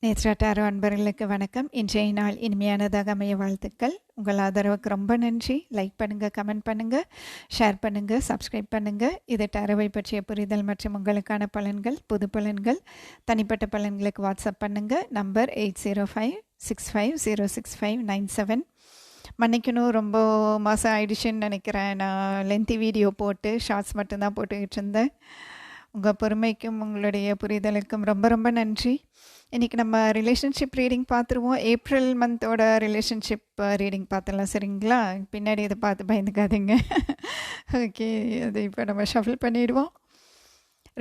Nethra tarot அன்பர்களுக்கு வணக்கம். இன்றைய நாள் இனிமையானதாக அமைய வாழ்த்துக்கள். உங்கள் ஆதரவுக்கு ரொம்ப நன்றி. லைக் பண்ணுங்கள், கமெண்ட் பண்ணுங்கள், ஷேர் பண்ணுங்கள், சப்ஸ்கிரைப் பண்ணுங்கள். இது டாரோவை பற்றிய புரிதல் மற்றும் உங்களுக்கான பலன்கள், புது பலன்கள், தனிப்பட்ட பலன்களுக்கு வாட்ஸ்அப் பண்ணுங்கள். நம்பர் 8056506597. மன்னிக்கணும், ரொம்ப மாதம் ஆயிடுச்சுன்னு நினைக்கிறேன். நான் லென்த்தி வீடியோ போட்டு ஷார்ட்ஸ் மட்டும்தான் போட்டுக்கிட்டு இருந்தேன். உங்கள் பொறுமைக்கும் உங்களுடைய புரிதலுக்கும் ரொம்ப ரொம்ப நன்றி. இன்றைக்கி நம்ம ரிலேஷன்ஷிப் ரீடிங் பார்த்துருவோம். ஏப்ரல் மந்தோட ரிலேஷன்ஷிப் ரீடிங் பார்த்துடலாம், சரிங்களா? பின்னாடி இதை பார்த்து பயந்துக்காதீங்க. ஓகே, அது இப்போ நம்ம ஷஃபில் பண்ணிவிடுவோம்.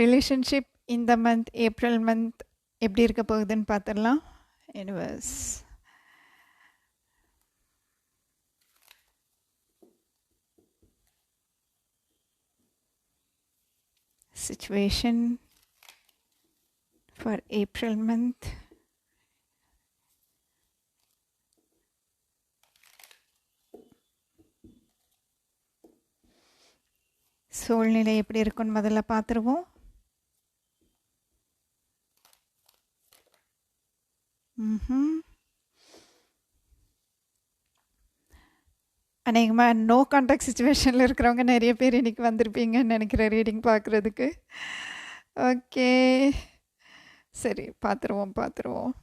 ரிலேஷன்ஷிப் இந்த மந்த், ஏப்ரல் மந்த் எப்படி இருக்க போகுதுன்னு பார்த்துடலாம். Universe, situation for April month. சூழ்நிலை எப்படி இருக்குன்னு முதல்ல பார்த்துருவோம். அநேகமாக நோ கான்டாக்ட் சுச்சுவேஷனில் இருக்கிறவங்க நிறைய பேர் இன்றைக்கி வந்திருப்பீங்கன்னு நினைக்கிறேன் ரீடிங் பார்க்குறதுக்கு. ஓகே, சரி, பார்த்துருவோம்.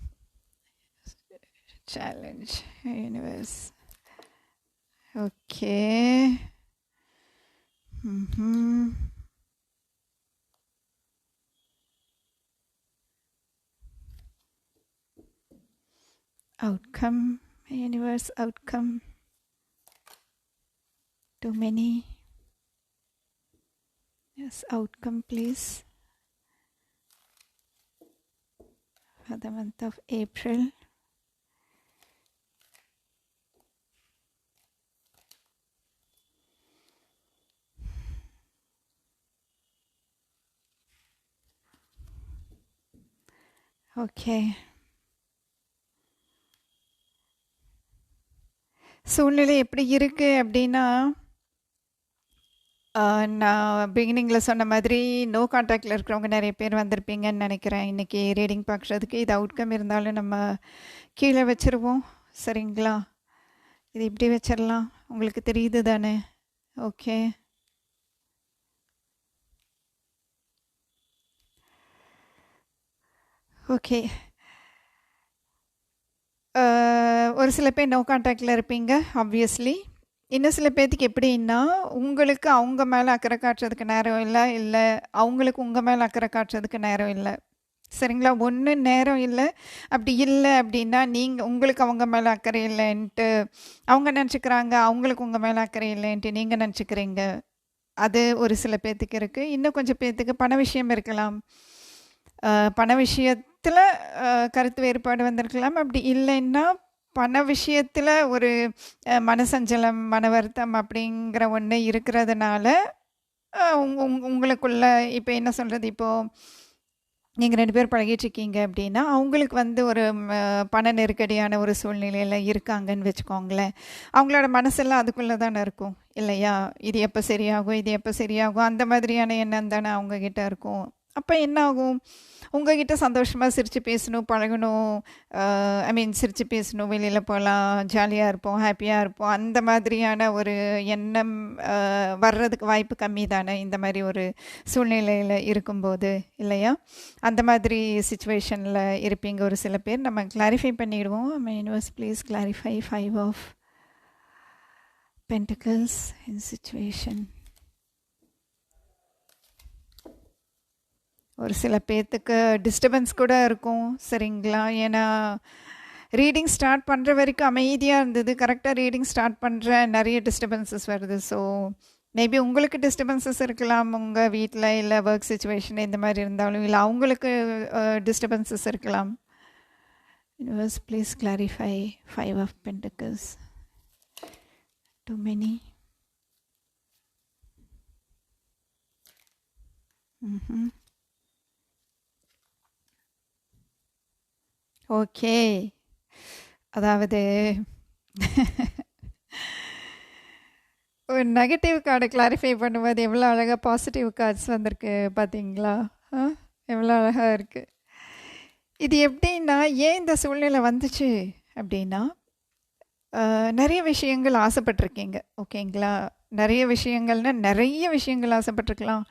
Challenge universe. Okay, outcome universe, outcome. Too many. Yes, outcome please. For the month of April. Okay. சூழ்நிலை எப்படி இருக்குது அப்படின்னா, நான் பிகினிங்கில் சொன்ன மாதிரி நோ கான்டாக்டில் இருக்கிறவங்க நிறைய பேர் வந்திருப்பீங்கன்னு நினைக்கிறேன் இன்றைக்கி ரீடிங் பார்க்குறதுக்கு. இது அவுட்கம் இருந்தாலும் நம்ம கீழே வச்சுருவோம், சரிங்களா? இது இப்படி வச்சிடலாம், உங்களுக்கு தெரியுது தானே? Okay, okay. ஒரு சில பேர் நோ கான்டாக்டில் இருப்பீங்க ஆப்வியஸ்லி. இன்னும் சில பேர்த்துக்கு எப்படின்னா, உங்களுக்கு அவங்க மேலே அக்கறை காட்டுறதுக்கு நேரம் இல்லை அவங்களுக்கு உங்கள் மேலே அக்கறை காட்டுறதுக்கு நேரம் இல்லை, சரிங்களா? ஒன்று நேரம் இல்லை, அப்படி இல்லை அப்படின்னா உங்களுக்கு அவங்க மேலே அக்கறை இல்லைன்ட்டு அவங்க நினச்சிக்கிறாங்க, அவங்களுக்கு உங்கள் மேலே அக்கறை இல்லைன்ட்டு நீங்கள் நினச்சிக்கிறீங்க. அது ஒரு சில பேர்த்துக்கு இருக்குது. இன்னும் கொஞ்சம் பேர்த்துக்கு பண விஷயம் இருக்கலாம், பண விஷயத்தில் கருத்து வேறுபாடு வந்திருக்கலாம். அப்படி இல்லைன்னா பண விஷயத்தில் ஒரு மனசஞ்சலம், மன வருத்தம் அப்படிங்கிற ஒன்று இருக்கிறதுனால உங்களுக்குள்ள இப்போ என்ன சொல்கிறது, இப்போது நீங்கள் 2 பேர் பழகிட்டுருக்கீங்க அப்படின்னா அவங்களுக்கு ஒரு பண நெருக்கடியான ஒரு சூழ்நிலையில் இருக்காங்கன்னு வச்சுக்கோங்களேன். அவங்களோட மனசெல்லாம் அதுக்குள்ளே தானே இருக்கும் இல்லையா? இது எப்போ சரியாகும் அந்த மாதிரியான எண்ணம் தானே அவங்கக்கிட்ட இருக்கும். அப்போ என்ன ஆகும், உங்ககிட்ட சந்தோஷமாக சிரித்து பேசணும், பழகணும், சிரித்து பேசணும், வெளியில் போகலாம், ஜாலியாக இருப்போம், ஹாப்பியாக இருப்போம், அந்த மாதிரியான ஒரு எண்ணம் வர்றதுக்கு வாய்ப்பு கம்மி தானே இந்த மாதிரி ஒரு சூழ்நிலையில் இருக்கும்போது, இல்லையா? அந்த மாதிரி சுச்சுவேஷனில் இருப்பீங்க ஒரு சில பேர். நம்ம கிளாரிஃபை பண்ணிடுவோம். Universe please clarify 5 of Pentacles in situation. ஒரு சில பேர்த்துக்கு டிஸ்டர்பன்ஸ் கூட இருக்கும், சரிங்களா? ஏன்னா ரீடிங் ஸ்டார்ட் பண்ணுற வரைக்கும் அமைதியாக இருந்தது, கரெக்டாக ரீடிங் ஸ்டார்ட் பண்ணுற நிறைய டிஸ்டர்பன்சஸ் வருது. ஸோ மேபி உங்களுக்கு டிஸ்டர்பன்சஸ் இருக்கலாம் உங்கள் வீட்டில், இல்லை ஒர்க் சுச்சுவேஷன் இந்த மாதிரி இருந்தாலும், இல்லை அவங்களுக்கு டிஸ்டர்பன்சஸ் இருக்கலாம். Universe please clarify 5 of Pentacles. Too many. Okay, அதாவது ஒரு நெகட்டிவ் கார்டை கிளாரிஃபை பண்ணும்போது எவ்வளோ அழகாக பாசிட்டிவ் கார்ட்ஸ் வந்திருக்கு பார்த்தீங்களா? எவ்வளோ அழகாக இருக்குது. இது எப்படின்னா, ஏன் இந்த சூழ்நிலை வந்துச்சு அப்படின்னா, நிறைய விஷயங்கள் ஆசைப்பட்டிருக்கீங்க. ஓகேங்களா? நிறைய விஷயங்கள்னா, நிறைய விஷயங்கள் ஆசைப்பட்டுருக்கலாம்.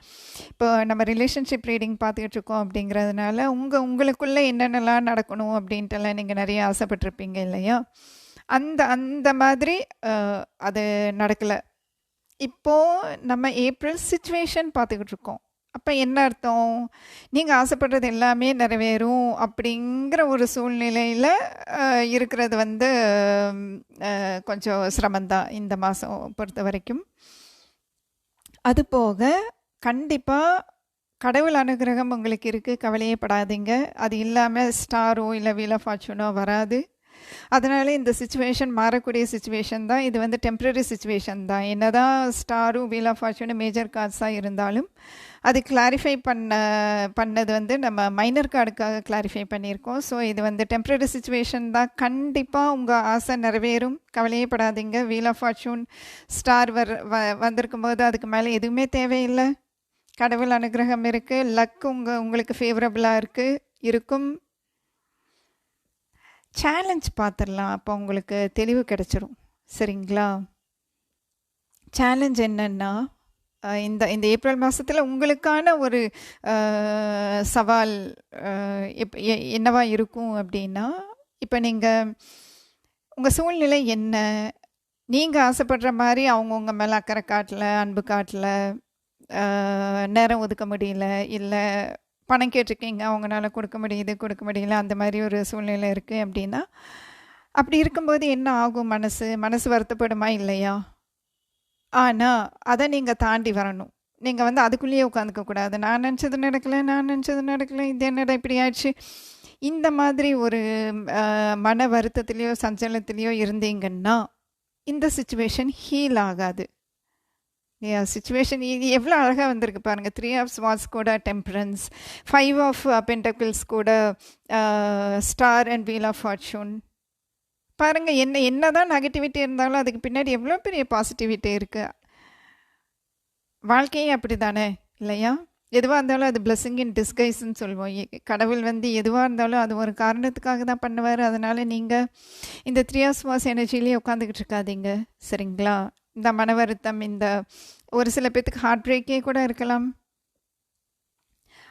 இப்போ நம்ம ரிலேஷன்ஷிப் ரீடிங் பார்த்துக்கிட்டு இருக்கோம் அப்படிங்கிறதுனால, உங்களுக்குள்ள என்னென்னலாம் நடக்கணும் அப்படின்ட்டுலாம் நீங்க நிறைய ஆசைப்பட்டிருப்பீங்க இல்லையா? அந்த அந்த மாதிரி அது நடக்கல. இப்போ நம்ம ஏப்ரல் சிச்சுவேஷன் பார்த்துக்கிட்டு இருக்கோம். அப்ப என்ன அர்த்தம்? நீங்க ஆசைப்படுறது எல்லாமே நிறைவேறும் அப்படிங்கிற ஒரு சூழ்நிலையில இருக்கிறது வந்து கொஞ்சம் சிரமந்தான் இந்த மாதம் பொறுத்தவரைக்கும். அது போக கண்டிப்பா கடவுள் அனுகிரகம் உங்களுக்கு இருக்குது, கவலையே படாதீங்க. அது இல்லாமல் ஸ்டாரோ இல்லை வீல் ஆஃப் ஃபார்ச்சூனோ வராது. அதனால இந்த சிச்சுவேஷன் மாறக்கூடிய சிச்சுவேஷன் தான். இது வந்து டெம்பரரி சிச்சுவேஷன் தான். என்னதான் ஸ்டாரும் வீல் ஆஃப் ஃபார்ச்சூனும் மேஜர் கார்ட்ஸாக இருந்தாலும் அது கிளாரிஃபை பண்ணது வந்து நம்ம மைனர் கார்டுக்காக கிளாரிஃபை பண்ணியிருக்கோம். ஸோ இது வந்து டெம்பரரி சிச்சுவேஷன் தான். கண்டிப்பாக உங்கள் ஆசை நிறைவேறும், கவலையே படாதீங்க. வீல் ஆஃப் ஃபார்ச்சூன் ஸ்டார் வந்திருக்கும் போது அதுக்கு மேலே எதுவுமே தேவையில்லை. கடவுள் அனுகிரகம் இருக்குது, லக் உங்களுக்கு ஃபேவரபுளாக இருக்கும். சேலஞ்ச் பார்த்துடலாம். அப்போ உங்களுக்கு தெளிவு கிடச்சிரும். சரிங்களா? சேலஞ்ச் என்னன்னா, இந்த இந்த ஏப்ரல் மாதத்தில் உங்களுக்கான ஒரு சவால் என்னவா இருக்கும் அப்படின்னா, இப்போ நீங்கள் உங்கள் சூழ்நிலை என்ன, நீங்கள் ஆசைப்படுற மாதிரி அவங்கவுங்க மேலே அக்கறை காட்டல, அன்பு காட்டல, நேரம் ஒதுக்க முடியல, இல்லை பணம் கேட்டிருக்கீங்க, அவங்களால கொடுக்க முடியல, அந்த மாதிரி ஒரு சூழ்நிலை இருக்குது அப்படின்னா, அப்படி இருக்கும்போது என்ன ஆகும்? மனசு வருத்தப்படுமா இல்லையா? ஆனால் அதை நீங்கள் தாண்டி வரணும். நீங்கள் வந்து அதுக்குள்ளேயே உட்காந்துக்கக்கூடாது. நான் நினச்சது நடக்கலை, இது என்னடா இப்படி ஆயிடுச்சு. இந்த மாதிரி ஒரு மன வருத்தத்துலேயோ சஞ்சலத்துலேயோ இருந்தீங்கன்னா இந்த சிச்சுவேஷன் ஹீல் ஆகாது. சிச்சுவேஷன் இது எவ்வளோ அழகாக வந்திருக்கு பாருங்கள். 3 ஆஃப் ஸ்வார்ட்ஸ் கூட டெம்பரன்ஸ், 5 ஆஃப் பென்டக்கிள்ஸ் கூட star and wheel of fortune. பாருங்கள், என்ன தான் நெகட்டிவிட்டி இருந்தாலும் அதுக்கு பின்னாடி எவ்வளோ பெரிய பாசிட்டிவிட்டி இருக்குது. வாழ்க்கையே அப்படி தானே இல்லையா? எதுவாக இருந்தாலும் அது பிளெஸ்ஸிங் இன் டிஸ்கைஸ்ன்னு சொல்லுவோம். கடவுள் வந்து எதுவாக இருந்தாலும் அது ஒரு காரணத்துக்காக தான் பண்ணுவார். அதனால் நீங்கள் இந்த 3 ஆஃப் ஸ்வார்ட்ஸ் எனர்ஜிலேயே உட்காந்துக்கிட்டு இருக்காதீங்க. சரிங்களா? இந்த மன வருத்தம், இந்த ஒரு சில பேர்த்துக்கு ஹார்ட் பிரேக்கே கூட இருக்கலாம்.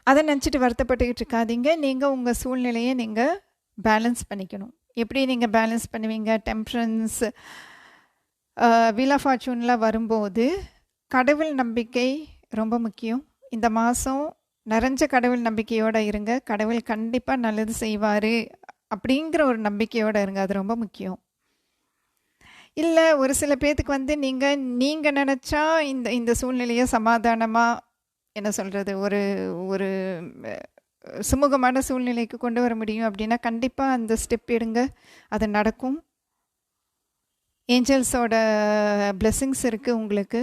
அதை நினச்சிட்டு வருத்தப்பட்டுக்கிட்டு இருக்காதீங்க. நீங்கள் உங்கள் சூழ்நிலையை நீங்கள் பேலன்ஸ் பண்ணிக்கணும். எப்படி நீங்கள் பேலன்ஸ் பண்ணுவீங்க? டெம்பரன்ஸ், வீல் ஆஃப் ஃபார்ச்சூன்லாம் வரும்போது கடவுள் நம்பிக்கை ரொம்ப முக்கியம். இந்த மாதம் நிறைஞ்ச கடவுள் நம்பிக்கையோடு இருங்க. கடவுள் கண்டிப்பாக நல்லது செய்வார் அப்படிங்கிற ஒரு நம்பிக்கையோடு இருங்க. அது ரொம்ப முக்கியம். இல்லை, ஒரு சில பேர்த்துக்கு வந்து நீங்கள் நினச்சா இந்த சூழ்நிலையை சமாதானமாக என்ன சொல்கிறது, ஒரு ஒரு சுமூகமான சூழ்நிலைக்கு கொண்டு வர முடியும் அப்படின்னா கண்டிப்பாக அந்த ஸ்டெப் எடுங்க. அது நடக்கும். ஏஞ்சல்ஸோட பிளெஸ்ஸிங்ஸ் இருக்குது உங்களுக்கு.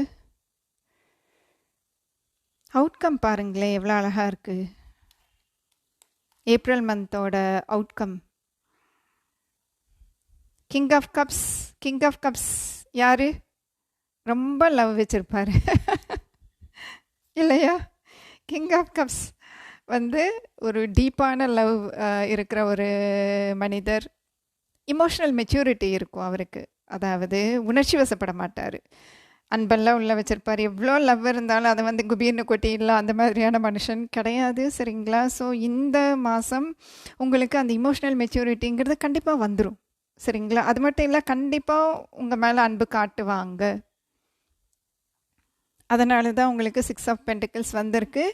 அவுட்கம் பாருங்களேன், எவ்வளோ அழகாக இருக்குது. ஏப்ரல் மந்தோட அவுட்கம். கிங் ஆஃப் கப்ஸ் யாரு? ரொம்ப லவ் வச்சிருப்பாரு இல்லையா? கிங் ஆஃப் கப்ஸ் வந்து ஒரு டீப்பான லவ் இருக்கிற ஒரு மனிதர். இமோஷனல் மெச்சூரிட்டி இருக்கும் அவருக்கு. அதாவது உணர்ச்சி வசப்பட மாட்டார். அன்பெல்லாம் உள்ள வச்சிருப்பார். எவ்வளோ லவ் இருந்தாலும் அதை வந்து குபீர்னு கொட்டிடலாம், அந்த மாதிரியான மனுஷன் கிடையாது. சரிங்களா? ஸோ இந்த மாதம் உங்களுக்கு அந்த இமோஷனல் மெச்சூரிட்டிங்கிறது கண்டிப்பாக வந்துடும். சரிங்களா? அது மட்டும் இல்லை, கண்டிப்பாக உங்கள் மேலே அன்பு காட்டுவாங்க. அதனால தான் உங்களுக்கு 6 ஆஃப் பென்டிக்கிள்ஸ் வந்திருக்கு.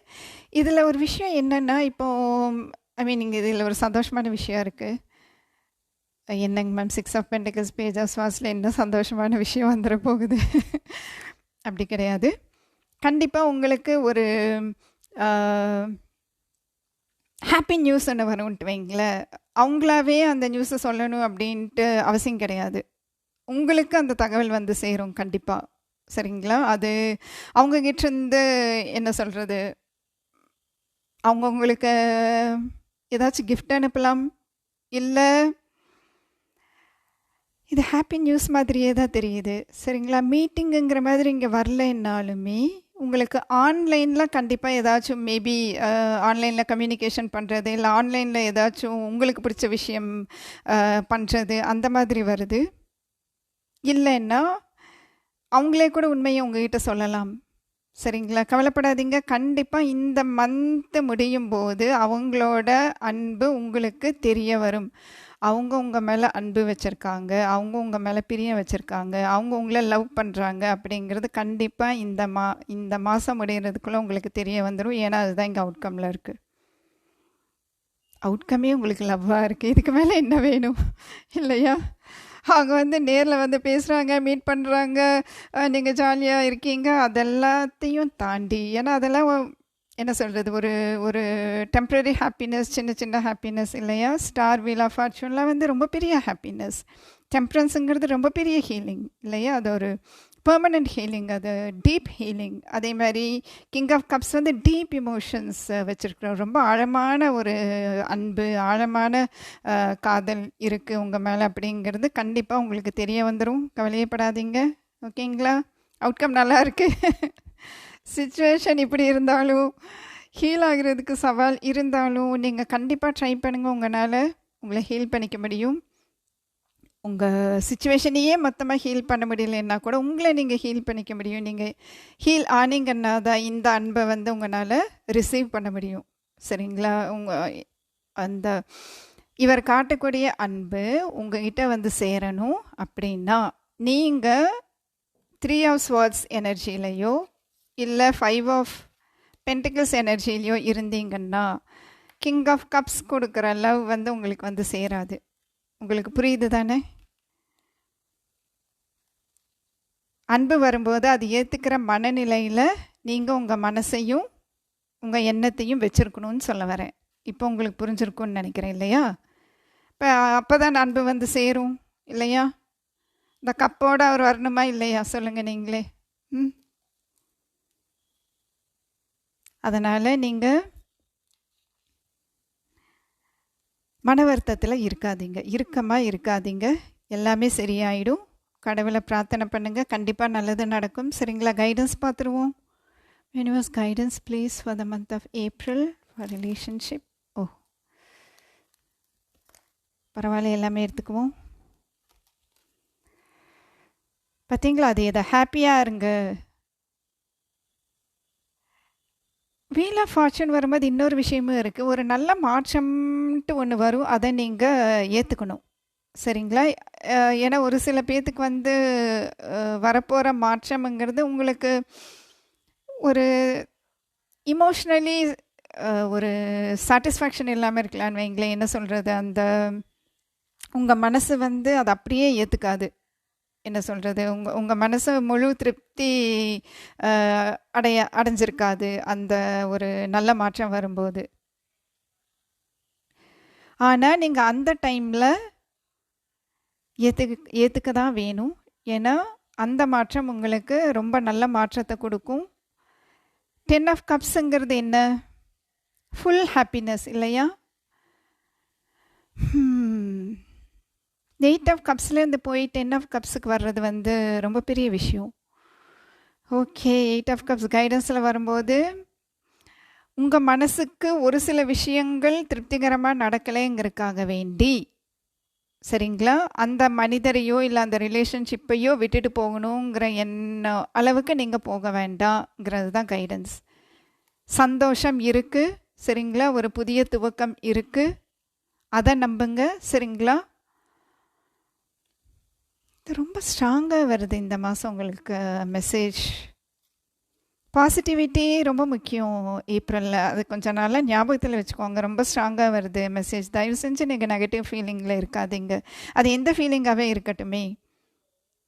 இதில் ஒரு விஷயம் என்னென்னா, இப்போது இங்கே இதில் ஒரு சந்தோஷமான விஷயம் இருக்குது. என்னங்க ma'am, 6 of pentacles page of ஸ்வாஸில் என்ன சந்தோஷமான விஷயம் வந்துட போகுது? அப்படி கிடையாது. கண்டிப்பாக உங்களுக்கு ஒரு ஹாப்பி நியூஸ் ஒன்று வரும்ன்ட்டு வைங்களேன். அவங்களாவே அந்த நியூஸை சொல்லணும் அப்படின்ட்டு அவசியம் கிடையாது. உங்களுக்கு அந்த தகவல் வந்து சேரும் கண்டிப்பாக. சரிங்களா? அது அவங்ககிட்டேருந்து என்ன சொல்கிறது, அவங்கவுங்களுக்கு ஏதாச்சும் கிஃப்ட் அனுப்பலாம். இல்லை, இது ஹாப்பி நியூஸ் மாதிரியே தான் தெரியுது. சரிங்களா? மீட்டிங்குங்கிற மாதிரி இங்கே வரலைன்னாலுமே உங்களுக்கு ஆன்லைனில் கண்டிப்பாக ஏதாச்சும் மேபி ஆன்லைனில் கம்யூனிகேஷன் பண்ணுறது, இல்லை ஆன்லைனில் ஏதாச்சும் உங்களுக்கு பிடிச்ச விஷயம் பண்ணுறது, அந்த மாதிரி வருது. இல்லைன்னா அவங்களே கூட உண்மையை உங்ககிட்ட சொல்லலாம். சரிங்களா? கவலைப்படாதீங்க. கண்டிப்பாக இந்த மந்த்து முடியும் போது அவங்களோட அன்பு உங்களுக்கு தெரிய வரும். அவங்க உங்கள் மேலே அன்பு வச்சுருக்காங்க, அவங்க உங்கள் மேலே பிரியம் வச்சுருக்காங்க, அவங்க உங்களை லவ் பண்ணுறாங்க அப்படிங்கிறது கண்டிப்பாக இந்த மாதம் முடிகிறதுக்குள்ளே உங்களுக்கு தெரிய வந்துடும். ஏன்னா அதுதான் இங்கே அவுட்கமில் இருக்குது. அவுட்கமே உங்களுக்கு லவ்வாக இருக்குது. இதுக்கு மேலே என்ன வேணும் இல்லையா? அவங்க வந்து நேரில் வந்து பேசுகிறாங்க, மீட் பண்ணுறாங்க, நீங்கள் ஜாலியாக இருக்கீங்க, அதெல்லாத்தையும் தாண்டி, ஏன்னா அதெல்லாம் என்ன சொல்கிறது, ஒரு ஒரு டெம்ப்ரரி ஹாப்பினஸ், சின்ன சின்ன ஹாப்பினஸ் இல்லையா? ஸ்டார் வீல் ஆஃப் ஃபார்ச்சூன்லாம் வந்து ரொம்ப பெரிய ஹாப்பினஸ். டெம்பரன்ஸுங்கிறது ரொம்ப பெரிய ஹீலிங் இல்லையா? அது ஒரு பெர்மனண்ட் ஹீலிங், அது டீப் ஹீலிங். அதே மாதிரி கிங் ஆஃப் கப்ஸ் வந்து டீப் இமோஷன்ஸ் வச்சுருக்கிறோம். ரொம்ப ஆழமான ஒரு அன்பு, ஆழமான காதல் இருக்குது உங்கள் மேலே அப்படிங்கிறது கண்டிப்பாக உங்களுக்கு தெரிய வந்துடும். கவலையப்படாதீங்க. ஓகேங்களா? அவுட்கம் நல்லா இருக்குது. சிச்சுவேஷன் இப்படி இருந்தாலும், ஹீல் ஆகிறதுக்கு சவால் இருந்தாலும், நீங்கள் கண்டிப்பாக ட்ரை பண்ணுங்கள். உங்களால் உங்களை ஹீல் பண்ணிக்க முடியும். உங்கள் சிச்சுவேஷனையே மொத்தமாக ஹீல் பண்ண முடியலன்னா கூட உங்களை நீங்கள் ஹீல் பண்ணிக்க முடியும். நீங்கள் ஹீல் ஆனீங்கன்னா தான் இந்த அன்பை வந்து உங்களால் ரிசீவ் பண்ண முடியும். சரிங்களா? அந்த இவர் காட்டக்கூடிய அன்பு உங்ககிட்ட வந்து சேரணும் அப்படின்னா, நீங்கள் 3 ஆஃப் ஸ்வார்ட்ஸ் எனர்ஜிலையோ இல்லை 5 ஆஃப் பென்டிகிள்ஸ் எனர்ஜிலையோ இருந்தீங்கன்னா, கிங் ஆஃப் கப்ஸ் கொடுக்குற லவ் வந்து உங்களுக்கு வந்து சேராது. உங்களுக்கு புரியுது தானே? அன்பு வரும்போது அது ஏற்றுக்கிற மனநிலையில் நீங்கள் உங்கள் மனசையும் உங்கள் எண்ணத்தையும் வச்சுருக்கணும்னு சொல்ல வரேன். இப்போ உங்களுக்கு புரிஞ்சிருக்கும்னு நினைக்கிறேன் இல்லையா? இப்போ அப்போ தான் அன்பு வந்து சேரும் இல்லையா? இந்த கப்போடு அவர் வரணுமா இல்லையா? சொல்லுங்கள் நீங்களே. அதனால் நீங்கள் மன வருத்தத்தில் இருக்காதீங்க, இறுக்கமாக இருக்காதீங்க. எல்லாமே சரியாயிடும். கடவுளை பிரார்த்தனை பண்ணுங்கள், கண்டிப்பாக நல்லது நடக்கும். சரிங்களா? கைடன்ஸ் பார்த்துருவோம். Universe guidance please for the month of April for relationship. ஓ பரவாயில்ல, எல்லாமே எடுத்துக்குவோம். பார்த்தீங்களா? அது எதை ஹாப்பியாக இருங்க. வீல் ஆஃப் ஃபார்ச்சூன் வரும்போது இன்னொரு விஷயமும் இருக்குது. ஒரு நல்ல மாற்றம்ட்டு ஒன்று வரும், அதை நீங்கள் ஏற்றுக்கணும். சரிங்களா? ஏன்னா ஒரு சில பேர்த்துக்கு வந்து வரப்போகிற மாற்றம்ங்கிறது உங்களுக்கு ஒரு இமோஷ்னலி ஒரு சாட்டிஸ்ஃபேக்ஷன் இல்லாமல் இருக்கலான்னு வைங்களேன். என்ன சொல்கிறது, அந்த உங்கள் மனசு வந்து அதை அப்படியே ஏற்றுக்காது. என்ன சொல்கிறது, உங்கள் மனசு முழு திருப்தி அடைஞ்சிருக்காது அந்த ஒரு நல்ல மாற்றம் வரும்போது. ஆனால் நீங்கள் அந்த டைமில் ஏற்றுக்க தான் வேணும். ஏன்னா அந்த மாற்றம் உங்களுக்கு ரொம்ப நல்ல மாற்றத்தை கொடுக்கும். 10 ஆஃப் கப்ஸுங்கிறது என்ன? ஃபுல் ஹாப்பினஸ் இல்லையா? 8 ஆஃப் கப்ஸ்லேருந்து போய் 10 ஆஃப் கப்ஸுக்கு வர்றது வந்து ரொம்ப பெரிய விஷயம். ஓகே, 8 ஆஃப் கப்ஸ் கைடன்ஸில் வரும்போது உங்கள் மனசுக்கு ஒரு சில விஷயங்கள் திருப்திகரமாக நடக்கலைங்கிறதுக்காக வேண்டி, சரிங்களா, அந்த மனிதரையோ இல்லை அந்த ரிலேஷன்ஷிப்பையோ விட்டுட்டு போகணுங்கிற அளவுக்கு நீங்கள் போக வேண்டாங்கிறது தான் கைடன்ஸ். சந்தோஷம் இருக்குது, சரிங்களா, ஒரு புதிய துவக்கம் இருக்குது, அதை நம்புங்க. சரிங்களா? இது ரொம்ப ஸ்ட்ராங்காக வருது இந்த மாதம் உங்களுக்கு மெசேஜ். பாசிட்டிவிட்டி ரொம்ப முக்கியம் ஏப்ரலில். அது கொஞ்சம் நாளாக ஞாபகத்தில் வச்சுக்கோங்க. ரொம்ப ஸ்ட்ராங்காக வருது மெசேஜ். தயவு செஞ்சு நீங்கள் நெகட்டிவ் ஃபீலிங்கில் இருக்காதீங்க. அது எந்த ஃபீலிங்காகவே இருக்கட்டுமே.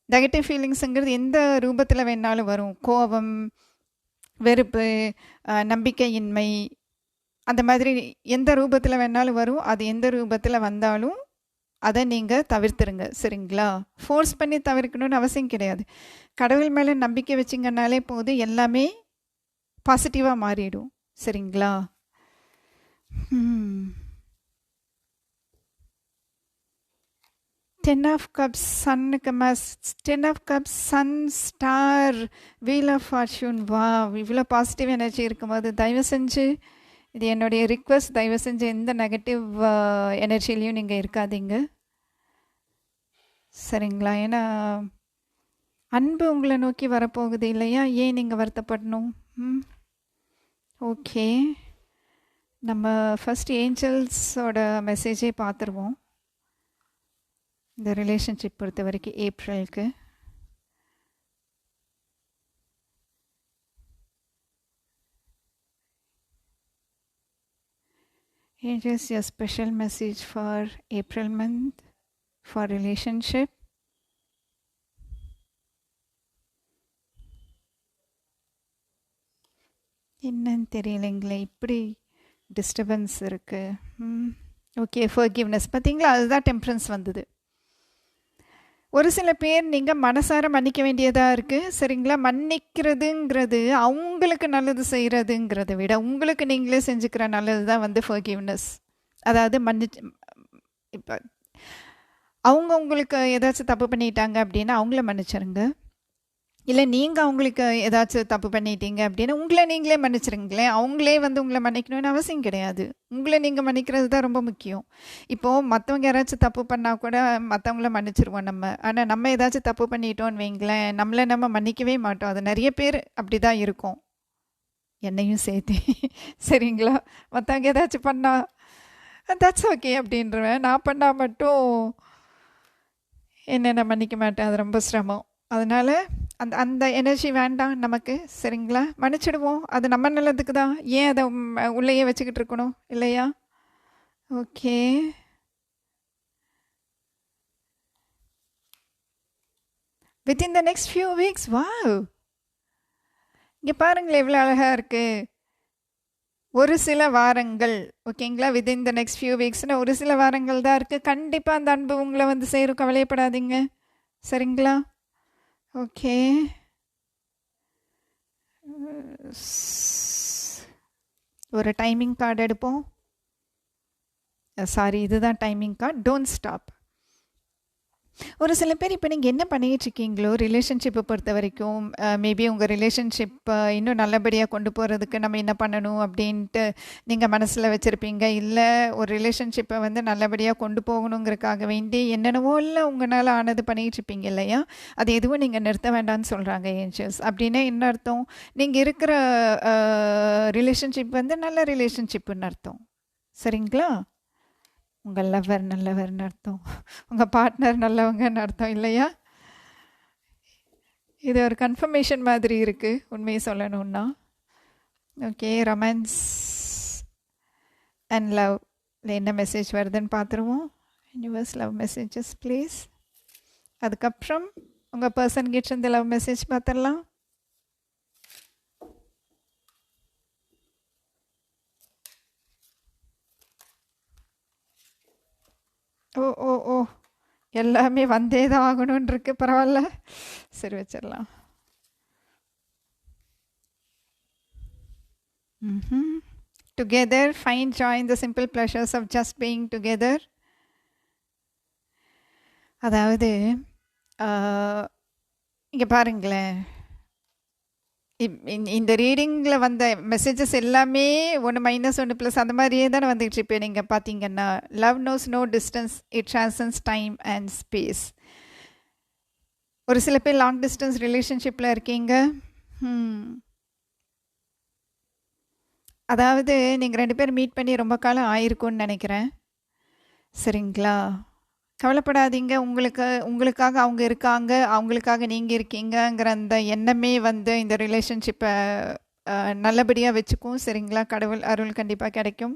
நெகட்டிவ் ஃபீலிங்ஸுங்கிறது எந்த ரூபத்தில் வேணாலும் வரும். கோபம், வெறுப்பு, நம்பிக்கையின்மை, அந்த மாதிரி எந்த ரூபத்தில் வேணாலும் வரும். அது எந்த ரூபத்தில் வந்தாலும் அதை நீங்கள் தவிர்த்துருங்க. சரிங்களா? ஃபோர்ஸ் பண்ணி தவிர்க்கணும்னு அவசியம் கிடையாது. கடவுள் மேலே நம்பிக்கை வச்சிங்கன்னாலே போது, எல்லாமே பாசிட்டிவாக மாறிடும். சரிங்களா? 10 10 ஆஃப் கப்ஸ் சன்னுக்கு ten of cups sun star wheel of fortune. வா, இவ்வளோ பாசிட்டிவ் எனர்ஜி இருக்கும்போது தயவு செஞ்சு, இது என்னுடைய ரிக்வெஸ்ட், தயவு செஞ்சு எந்த நெகட்டிவ் எனர்ஜிலையும் நீங்கள் இருக்காதீங்க, சரிங்களா? ஏன்னா அன்பு உங்களை நோக்கி வரப்போகுது இல்லையா? ஏன் நீங்கள் வருத்தப்படணும்? ஓகே, நம்ம ஃபஸ்ட் ஏஞ்சல்ஸோட மெசேஜே பார்த்துருவோம் இந்த ரிலேஷன்ஷிப் பொறுத்த வரைக்கும் ஏப்ரலுக்கு. Angels, your special message for April month for relationship. என்னன்னு தெரியலைங்களே, இப்படி டிஸ்டர்பன்ஸ் இருக்குது. ஓகே, ஃபர்கிவ்னஸ் பார்த்தீங்களா, அதுதான் டெம்பரன்ஸ் வந்தது. ஒரு சில பேர் நீங்கள் மனசார மன்னிக்க வேண்டியதாக இருக்குது, சரிங்களா? மன்னிக்கிறதுங்கிறது அவங்களுக்கு நல்லது செய்கிறதுங்கிறத விட உங்களுக்கு நீங்களே செஞ்சுக்கிற நல்லது தான் வந்து ஃபர்கிவ்னஸ். அதாவது இப்போ அவங்க உங்களுக்கு ஏதாச்சும் தப்பு பண்ணிட்டாங்க அப்படின்னா அவங்கள மன்னிச்சிருங்க. இல்லை நீங்கள் அவங்களுக்கு ஏதாச்சும் தப்பு பண்ணிட்டீங்க அப்படின்னா உங்களை நீங்களே மன்னிச்சிருங்களேன். அவங்களே வந்து உங்களை மன்னிக்கணும்னு அவசியம் கிடையாது. உங்களை நீங்கள் மன்னிக்கிறது தான் ரொம்ப முக்கியம். இப்போது மற்றவங்க யாராச்சும் தப்பு பண்ணால் கூட மற்றவங்கள மன்னிச்சிருவோம் நம்ம. ஆனால் நம்ம ஏதாச்சும் தப்பு பண்ணிட்டோன்னு வைங்களேன், நம்மளை நம்ம மன்னிக்கவே மாட்டோம். அது நிறைய பேர் அப்படி தான் இருக்கும், என்னையும் சேர்த்து, சரிங்களா? மற்றவங்க ஏதாச்சும் பண்ணால் தட்ஸ் ஓகே அப்படின்றவேன். நான் பண்ணால் மட்டும் என்ன நான் மன்னிக்க மாட்டேன், அது ரொம்ப சிரமம். அதனால் அந்த அந்த எனர்ஜி வேண்டாம் நமக்கு, சரிங்களா? மன்னிச்சிடுவோம், அது நம்ம நல்லதுக்கு தான். ஏன் அதை உள்ளேயே வச்சுக்கிட்டு இருக்கணும் இல்லையா? Okay, within the next few weeks. Wow, இங்கே பாருங்களேன் எவ்வளோ அழகாக இருக்குது. ஒரு சில வாரங்கள், ஓகேங்களா? வித்தின் த நெக்ஸ்ட் ஃபியூ வீக்ஸ்னால் ஒரு சில வாரங்கள் தான் இருக்குது. கண்டிப்பாக அந்த அன்பு உங்களை வந்து சேரும், கவலையப்படாதீங்க, சரிங்களா? ஓகே, ஒரு டைமிங் கார்டு எடுப்போம். சாரி, இதுதான் டைமிங் கார்டு. Don't stop. ஒரு சில பேர் இப்போ நீங்கள் என்ன பண்ணிக்கிட்டு இருக்கீங்களோ ரிலேஷன்ஷிப்பை பொறுத்த வரைக்கும், மேபி உங்கள் ரிலேஷன்ஷிப்பை இன்னும் நல்லபடியாக கொண்டு போகிறதுக்கு நம்ம என்ன பண்ணணும் அப்படின்ட்டு நீங்கள் மனசில் வச்சுருப்பீங்க. இல்லை ஒரு ரிலேஷன்ஷிப்பை வந்து நல்லபடியாக கொண்டு போகணுங்கிறதுக்காக வேண்டி என்னென்னவோ இல்லை உங்களால் ஆனது பண்ணிக்கிட்டு இருப்பீங்க இல்லையா? அது எதுவும் நீங்கள் நிறுத்த வேண்டாம்னு சொல்கிறாங்க ஏஞ்சல்ஸ். அப்படின்னா என்ன அர்த்தம்? நீங்கள் இருக்கிற ரிலேஷன்ஷிப் வந்து நல்ல ரிலேஷன்ஷிப்புன்னு அர்த்தம், சரிங்களா? உங்கள் லவர் நல்லவர்னு அர்த்தம், உங்கள் பார்ட்னர் நல்லவங்கன்னு அர்த்தம் இல்லையா? இது ஒரு கன்ஃபர்மேஷன் மாதிரி இருக்குது உண்மையை சொல்லணுன்னா. ஓகே, ரொமான்ஸ் அண்ட் லவ்ல என்ன மெசேஜ் வருதுன்னு பார்த்துருவோம். Universe love messages please. அதுக்கப்புறம் உங்கள் பர்சன் கிட்ட இருந்து லவ் மெசேஜ் பார்த்துடலாம். ஓ ஓ ஓ, எல்லாமே வந்தே தான் ஆகணும்னு இருக்கு, பரவாயில்ல, சரி வச்சிடலாம். Together, find joy in the simple pleasures of just being together. அதாவது இங்கே பாருங்களேன், இந்த ரீடிங்கில் வந்த மெசேஜஸ் எல்லாமே ஒன்று மைனஸ் ஒன்று ப்ளஸ் அந்த மாதிரியே தானே வந்துகிட்டு இப்போ நீங்கள் பார்த்தீங்கன்னா. Love knows no distance, it transcends time and space. ஒரு சில பேர் லாங் டிஸ்டன்ஸ் ரிலேஷன்ஷிப்பில் இருக்கீங்க. அதாவது நீங்கள் 2 பேர் மீட் பண்ணி ரொம்ப காலம் ஆயிருக்கும்னு நினைக்கிறேன், சரிங்களா? கவலைப்படாதீங்க, உங்களுக்காக அவங்க இருக்காங்க, அவங்களுக்காக நீங்கள் இருக்கீங்கங்கிற அந்த எண்ணமே வந்து இந்த ரிலேஷன்ஷிப்பை நல்லபடியாக வச்சுக்கும், சரிங்களா? கடவுள் அருள் கண்டிப்பாக கிடைக்கும்.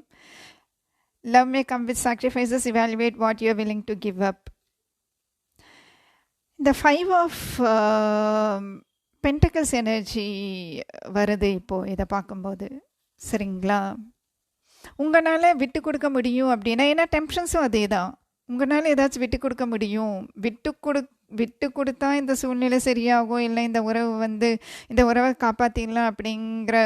Love may come with sacrifices, evaluate what you are willing to give up. இந்த 5 ஆஃப் பென்டக்கிள்ஸ் எனர்ஜி வருது இப்போது இதை பார்க்கும்போது, சரிங்களா? உங்களால் விட்டு கொடுக்க முடியும் அப்படின்னா, ஏன்னா டெம்ப்ஷன்ஸும் அதே தான், உங்களால் ஏதாச்சும் விட்டு கொடுக்க முடியும். விட்டு கொடுத்தா இந்த சூழ்நிலை சரியாகும், இல்லை இந்த உறவு வந்து இந்த உறவை காப்பாற்றிடலாம் அப்படிங்கிற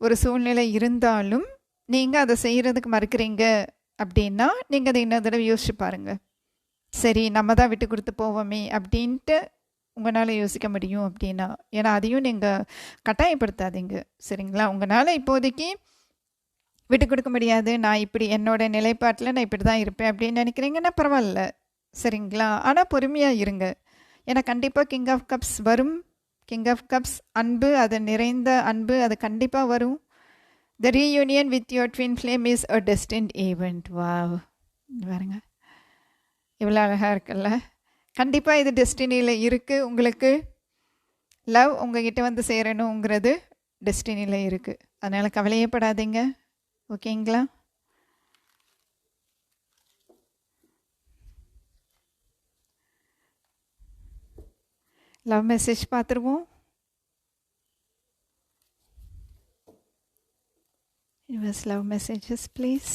ஒரு சூழ்நிலை இருந்தாலும் நீங்கள் அதை செய்கிறதுக்கு மறுக்கிறீங்க அப்படின்னா நீங்கள் அதை இன்னொரு தடவை யோசிச்சு பாருங்கள், சரி நம்ம தான் விட்டு கொடுத்து போவோமே அப்படின்ட்டு உங்களால் யோசிக்க முடியும் அப்படின்னா. ஏன்னா அதையும் நீங்கள் கட்டாயப்படுத்தாதீங்க, சரிங்களா? உங்களால் இப்போதைக்கு விட்டு கொடுக்க முடியாது, நான் இப்படி என்னோட நிலைப்பாட்டில் நான் இப்படி தான் இருப்பேன் அப்படின்னு நினைக்கிறீங்கன்னா பரவாயில்ல, சரிங்களா? ஆனால் பொறுமையாக இருங்க. ஏன்னா கண்டிப்பாக கிங் ஆஃப் கப்ஸ் வரும். கிங் ஆஃப் கப்ஸ் அன்பு, அது நிறைந்த அன்பு, அது கண்டிப்பாக வரும். The reunion with your twin flame is a destined event. Wow, பாருங்க இவ்வளோ அழகாக இருக்குல்ல. கண்டிப்பாக இது டெஸ்டினியில் இருக்குது. உங்களுக்கு லவ் உங்ககிட்ட வந்து சேரணுங்கிறது டெஸ்டினியில் இருக்குது. அதனால் கவலையே படாதீங்க, ஓகேங்களா? லவ் மெசேஜ் பார்த்துருவோம். Universe love messages please.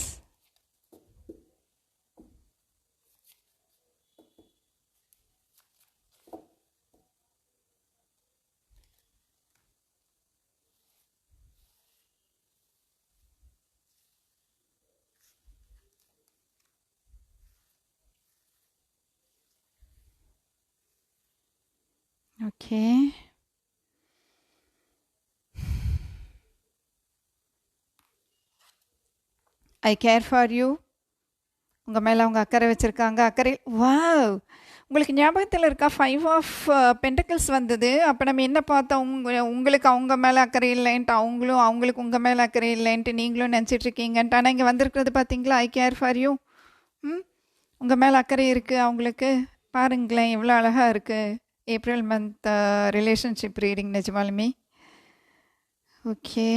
Okay. I care for you. உங்கள் மேலே அவங்க அக்கறை வச்சுருக்காங்க. அக்கறை, வாவ், உங்களுக்கு ஞாபகத்தில் இருக்கா 5 ஆஃப் பென்டக்கிள்ஸ் வந்தது? அப்போ நம்ம என்ன பார்த்தோம்? உங்களுக்கு அவங்க மேலே அக்கறை இல்லைன்ட்டு, அவங்களுக்கு உங்கள் மேலே அக்கறை இல்லைன்ட்டு நீங்களும் நினச்சிட்ருக்கீங்கன்ட்டு. ஆனால் இங்கே வந்திருக்கிறது பார்த்தீங்களா? ஐ கேர் ஃபார் யூ. உங்கள் மேலே அக்கறை இருக்குது அவங்களுக்கு. பாருங்களேன் எவ்வளோ அழகாக இருக்குது. ஏப்ரல் மந்த் ரிலேஷன்ஷிப் ரீடிங் நிஜமாலுமே. ஓகே.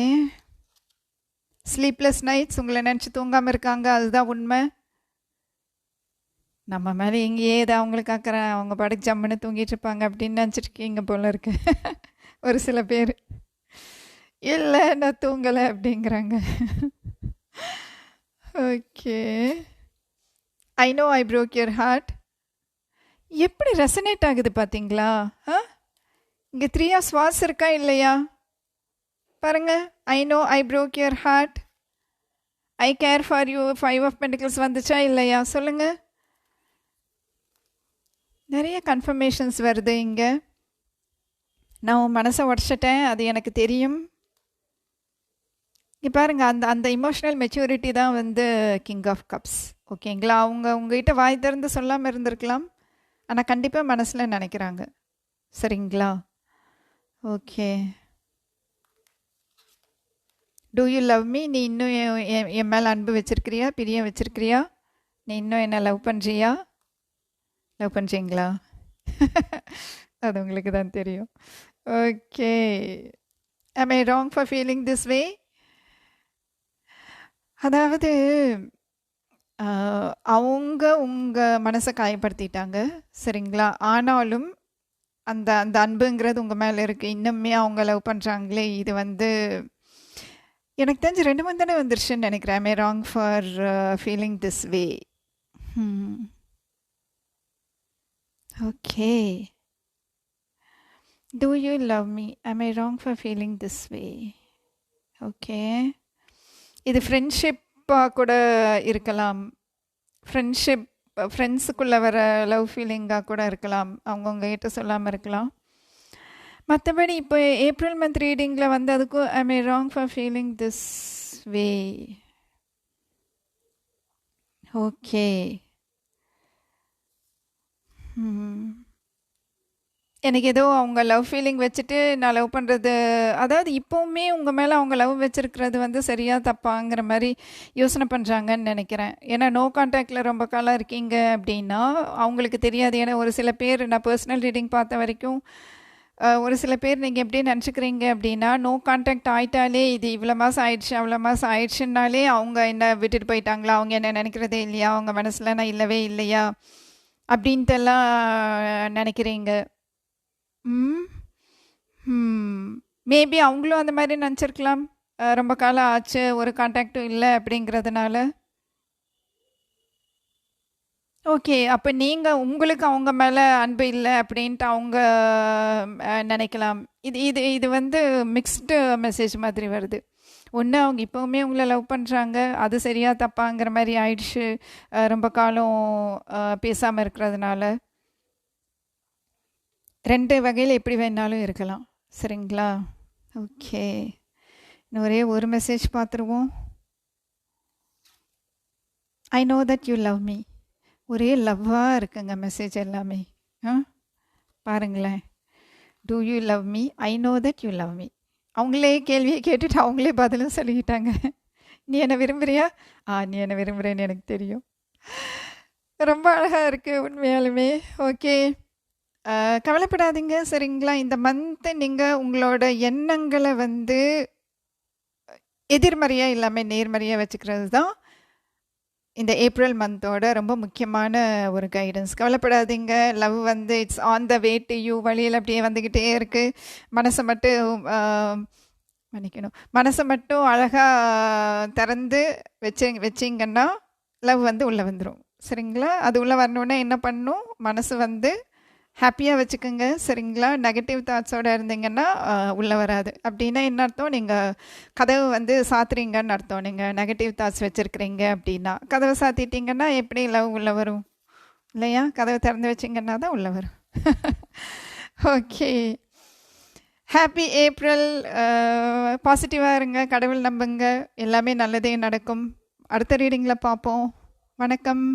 ஸ்லீப்லெஸ் நைட்ஸ், உங்களை நினச்சி தூங்காமல் இருக்காங்க, அதுதான் உண்மை. நம்ம மேலே எங்கேயே இதை அவங்களுக்கு ஆக்கிறேன், அவங்க படுக்கு ஜம்முன்னு தூங்கிட்டு இருப்பாங்க அப்படின்னு நினச்சிட்ருக்கீங்க போல இருக்கு. ஒரு சில பேர் இல்லை நான் தூங்கலை அப்படிங்கிறாங்க. Okay. I know I broke your heart. எப்படி ரெசனேட் ஆகுது பார்த்தீங்களா? இங்கே 3 ஆஃப் ஸ்வார்ட்ஸ் இருக்கா இல்லையா? பாருங்க. I know I broke your heart, I care for you, 5 of pentacles வந்துச்சா இல்லையா? சொல்லுங்க. நிறைய கன்ஃபர்மேஷன்ஸ் வருது இங்கே. நான் உன் மனசை உடச்சிட்டேன், அது எனக்கு தெரியும். இங்கே பாருங்கள், அந்த இமோஷனல் மெச்சூரிட்டி தான் வந்து கிங் ஆஃப் கப்ஸ், ஓகேங்களா? அவங்க உங்ககிட்ட வாய் திறந்து சொல்லாமல் இருந்திருக்கலாம், ஆனால் கண்டிப்பாக மனசில் நினைக்கிறாங்க, சரிங்களா? Okay. Do you love me? நீ இன்னும் என் மேலே அன்பு வச்சிருக்கிறியா, பிரியம் வச்சிருக்கிறியா? நீ இன்னும் என்ன லவ் பண்ணுறியா? லவ் பண்ணுறீங்களா? அது உங்களுக்கு தான் தெரியும். Okay. am I wrong for feeling this way? அதாவது அவங்க உங்கள் மனசை காயப்படுத்திட்டாங்க, சரிங்களா? ஆனாலும் அந்த அந்த அன்புங்கிறது உங்கள் மேலே இருக்குது. இன்னுமே அவங்க லவ் பண்ணுறாங்களே, இது வந்து எனக்கு தெரிஞ்சு 2 மந்த் தானே வந்துருச்சுன்னு நினைக்கிறேன். am I wrong for feeling this way? Okay. Do you love me? Am I wrong for feeling this way? Okay. இது ஃப்ரெண்ட்ஷிப்பாக கூட இருக்கலாம், ஃப்ரெண்ட்ஸுக்குள்ளே வர லவ் ஃபீலிங்காக கூட இருக்கலாம், அவங்கவுங்க கிட்ட சொல்லாமல் இருக்கலாம். மற்றபடி இப்போ ஏப்ரல் மந்த் ரீடிங்கில் வந்து அதுக்கும் am I wrong for feeling this way? Okay. எனக்கு ஏதோ அவங்க லவ் ஃபீலிங் வச்சுட்டு நான் லவ் பண்ணுறது, அதாவது இப்போவுமே உங்கள் மேலே அவங்க லவ் வச்சுருக்கிறது வந்து சரியாக தப்பாங்கிற மாதிரி யோசனை பண்ணுறாங்கன்னு நினைக்கிறேன். ஏன்னா நோ கான்டாக்டில் ரொம்ப காலம் இருக்கீங்க அப்படின்னா அவங்களுக்கு தெரியாது. ஏன்னா ஒரு சில பேர், நான் பர்சனல் ரீடிங் பார்த்த வரைக்கும், ஒரு சில பேர் நீங்கள் எப்படி நினச்சிக்கிறீங்க அப்படின்னா, நோ கான்டாக்ட் ஆகிட்டாலே இது இவ்வளோ மாதம் ஆயிடுச்சு அவ்வளோ மாதம் ஆயிடுச்சுன்னாலே அவங்க என்ன விட்டுட்டு போயிட்டாங்களா, அவங்க என்ன நினைக்கிறதே இல்லையா, அவங்க மனசில் நான் இல்லவே இல்லையா அப்படின்ட்டெல்லாம் நினைக்கிறீங்க. மேபி அவங்களும் அந்த மாதிரி நினச்சிருக்கலாம், ரொம்ப காலம் ஆச்சு ஒரு கான்டாக்டும் இல்லை அப்படிங்கிறதுனால. ஓகே. அப்போ நீங்கள் உங்களுக்கு அவங்க மேலே அன்பு இல்லை அப்படின்ட்டு அவங்க நினைக்கலாம். இது இது இது வந்து மிக்ஸ்டு மெசேஜ் மாதிரி வருது. ஒன்று அவங்க இப்போவுமே உங்களை லவ் பண்ணுறாங்க, அது சரியா தப்பாங்கிற மாதிரி ஆயிடுச்சு, ரொம்ப காலம் பேசாமல் இருக்கிறதுனால. 2 வகையில் எப்படி வேணாலும் இருக்கலாம். சரிங்களா? ஓகே, இன்னும் ஒரே ஒரு மெசேஜ் பார்த்துருவோம். I know that you love me. ஒரே லவ்வாக இருக்குங்க மெசேஜ் எல்லாமே. பாருங்களேன். Do you love me? I know that you love me. அவங்களே கேள்வியை கேட்டுட்டு அவங்களே பதிலும் சொல்லிக்கிட்டாங்க. நீ என்னை விரும்புகிறியா? நீ என்னை விரும்புகிறேன்னு எனக்கு தெரியும். ரொம்ப அழகாக இருக்குது உண்மையாலுமே. ஓகே, கவலைப்படாதீங்க. சரிங்களா? இந்த மந்த்து நீங்கள் உங்களோட எண்ணங்களை வந்து எதிர்மறையாக இல்லாமல் நேர்மறையாக வச்சுக்கிறது தான் இந்த ஏப்ரல் மந்தோட ரொம்ப முக்கியமான ஒரு கைடன்ஸ். கவலைப்படாதீங்க. லவ் வந்து it's on the way to you. வழியில் அப்படியே வந்துக்கிட்டே இருக்குது. மனசை மட்டும் அழகாக திறந்து வச்சிங்கன்னா லவ் வந்து உள்ளே வந்துடும். சரிங்களா? அது உள்ளே வரணுன்னா என்ன பண்ணணும்? மனசு வந்து ஹாப்பியாக வச்சுக்கோங்க. சரிங்களா? நெகட்டிவ் தாட்ஸோடு இருந்தீங்கன்னா உள்ளே வராது. அப்படின்னா என்ன அர்த்தம்? நீங்கள் கதவு வந்து சாத்துறீங்கன்னு அர்த்தம். நீங்கள் நெகட்டிவ் தாட்ஸ் வச்சுருக்கிறீங்க அப்படின்னா. கதவை சாத்திட்டிங்கன்னா எப்படி லவ் உள்ளே வரும்? இல்லையா? கதவை திறந்து வச்சிங்கன்னா தான் உள்ளே வரும். Okay, happy April. பாசிட்டிவாக இருங்க, கடவுள் நம்புங்க, எல்லாமே நல்லதே நடக்கும். அடுத்த ரீடிங்கில் பார்ப்போம். வணக்கம்.